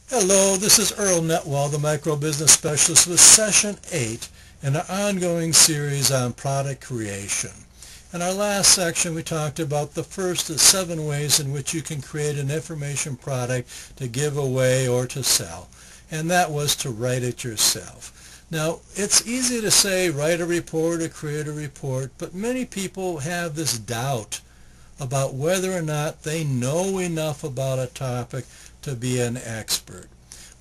Hello, this is Earl Netwal, the Micro Business Specialist with Session 8 in our ongoing series on product creation. In our last section, we talked about the first of 7 ways in which you can create an information product to give away or to sell, and that was to write it yourself. Now, it's easy to say write a report or create a report, but many people have this doubt about whether or not they know enough about a topic to be an expert.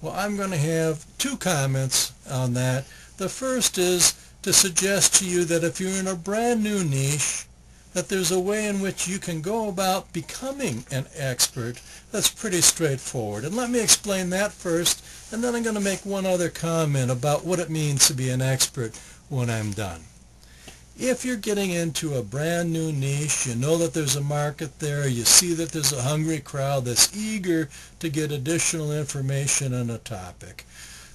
Well, I'm going to have 2 comments on that. The first is to suggest to you that if you're in a brand new niche, that there's a way in which you can go about becoming an expert that's pretty straightforward. And let me explain that first, and then I'm going to make one other comment about what it means to be an expert when I'm done. If you're getting into a brand new niche, you know that there's a market there, you see that there's a hungry crowd that's eager to get additional information on a topic.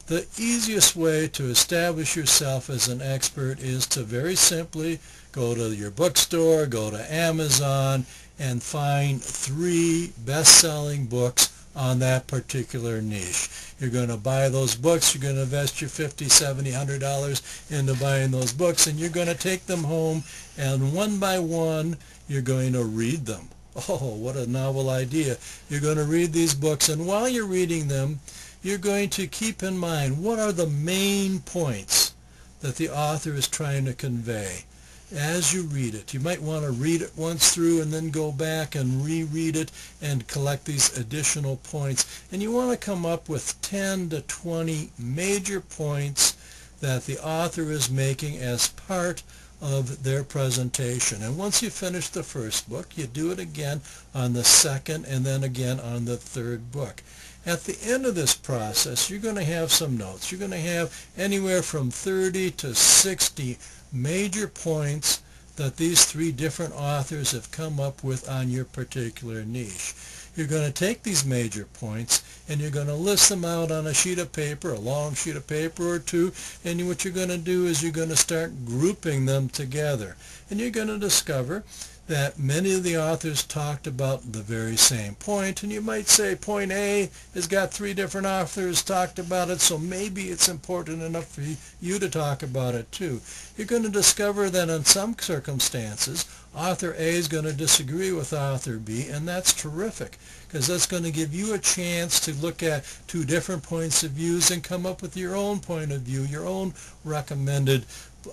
The easiest way to establish yourself as an expert is to very simply go to your bookstore, go to Amazon, and find 3 best-selling books on that particular niche. You're going to buy those books, you're going to invest your $50, $70, $100 into buying those books, and you're going to take them home, and one by one you're going to read them. Oh, what a novel idea. You're going to read these books, and while you're reading them, you're going to keep in mind what are the main points that the author is trying to convey as you read it. You might want to read it once through and then go back and reread it and collect these additional points. And you want to come up with 10 to 20 major points that the author is making as part of their presentation. And once you finish the first book, you do it again on the second and then again on the third book. At the end of this process, you're going to have some notes. You're going to have anywhere from 30 to 60 major points that these 3 different authors have come up with on your particular niche. You're going to take these major points and you're going to list them out on a sheet of paper, a long sheet of paper or 2, and what you're going to do is you're going to start grouping them together. And you're going to discover that many of the authors talked about the very same point, and you might say point A has got 3 different authors talked about it, so maybe it's important enough for you to talk about it too. You're going to discover that in some circumstances author A is going to disagree with author B, and that's terrific because that's going to give you a chance to look at 2 different points of views and come up with your own point of view, your own recommended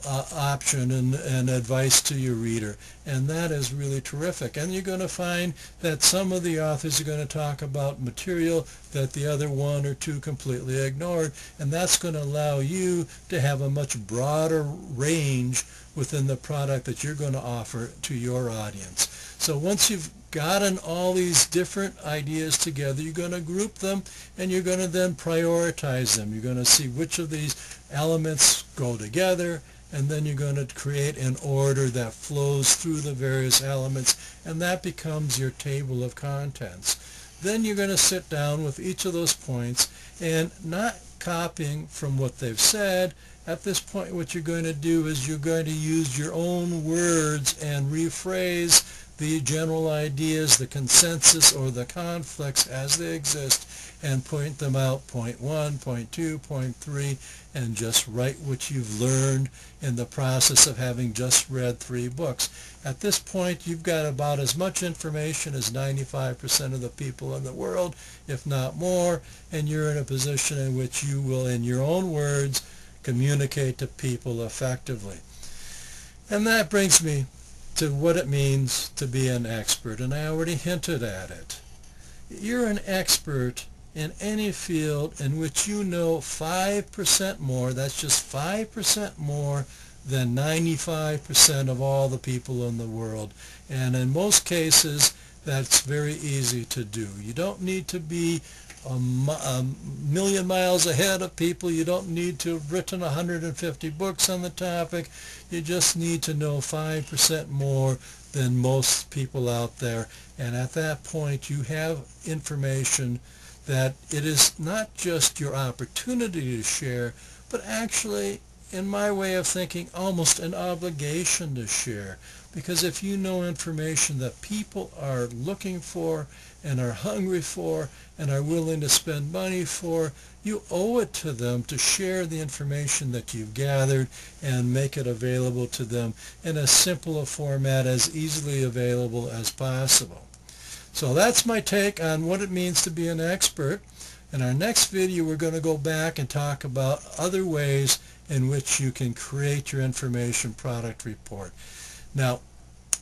option and advice to your reader, and that is really terrific. And you're going to find that some of the authors are going to talk about material that the other 1 or 2 completely ignored, and that's going to allow you to have a much broader range within the product that you're going to offer to your audience. So once you've gotten all these different ideas together, you're going to group them and you're going to then prioritize them. You're going to see which of these elements go together, and then you're going to create an order that flows through the various elements, and that becomes your table of contents. Then you're going to sit down with each of those points and not copying from what they've said. At this point, what you're going to do is you're going to use your own words and rephrase the general ideas, the consensus, or the conflicts as they exist, and point them out, point 1, point 2, point 3, and just write what you've learned in the process of having just read 3 books. At this point, you've got about as much information as 95% of the people in the world, if not more, and you're in a position in which you will, in your own words, communicate to people effectively. And that brings me to what it means to be an expert, and I already hinted at it. You're an expert in any field in which you know 5% more, that's just 5% more than 95% of all the people in the world. And in most cases, that's very easy to do. You don't need to be a million miles ahead of people. You don't need to have written 150 books on the topic. You just need to know 5% more than most people out there. And at that point, you have information that it is not just your opportunity to share, but actually in my way of thinking, almost an obligation to share. Because if you know information that people are looking for and are hungry for and are willing to spend money for, you owe it to them to share the information that you've gathered and make it available to them in as simple a format, as easily available as possible. So that's my take on what it means to be an expert. In our next video, we're going to go back and talk about other ways in which you can create your information product report. Now,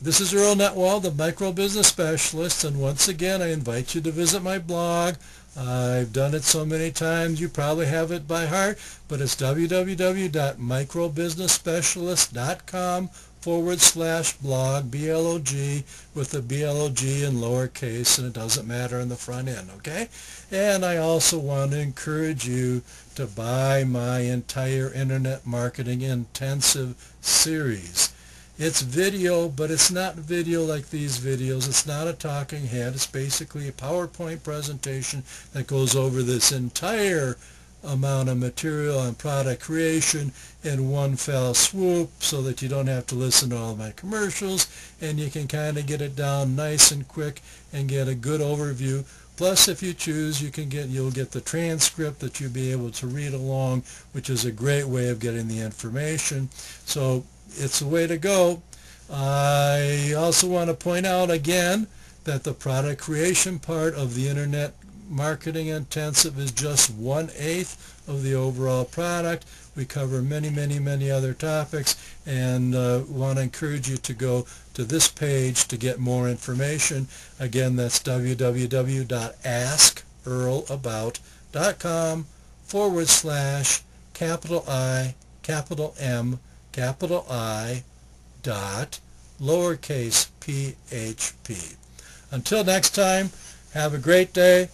this is Earl Netwal, the Micro Business Specialist, and once again, I invite you to visit my blog. I've done it so many times, you probably have it by heart, but it's www.microbusinessspecialist.com/blog, B-L-O-G, with the B-L-O-G in lowercase, and it doesn't matter on the front end, okay? And I also want to encourage you to buy my entire Internet Marketing Intensive series. It's video, but it's not video like these videos. It's not a talking head. It's basically a PowerPoint presentation that goes over this entire amount of material on product creation in one fell swoop, so that you don't have to listen to all of my commercials, and you can kind of get it down nice and quick and get a good overview. Plus, if you choose, you'll get the transcript that you'll be able to read along, which is a great way of getting the information. So it's the way to go. I also want to point out again that the product creation part of the Internet Marketing Intensive is just 1/8 of the overall product. We cover many, many, many other topics, and want to encourage you to go to this page to get more information. Again, that's www.askearl.com/I dot lowercase php. Until next time, have a great day.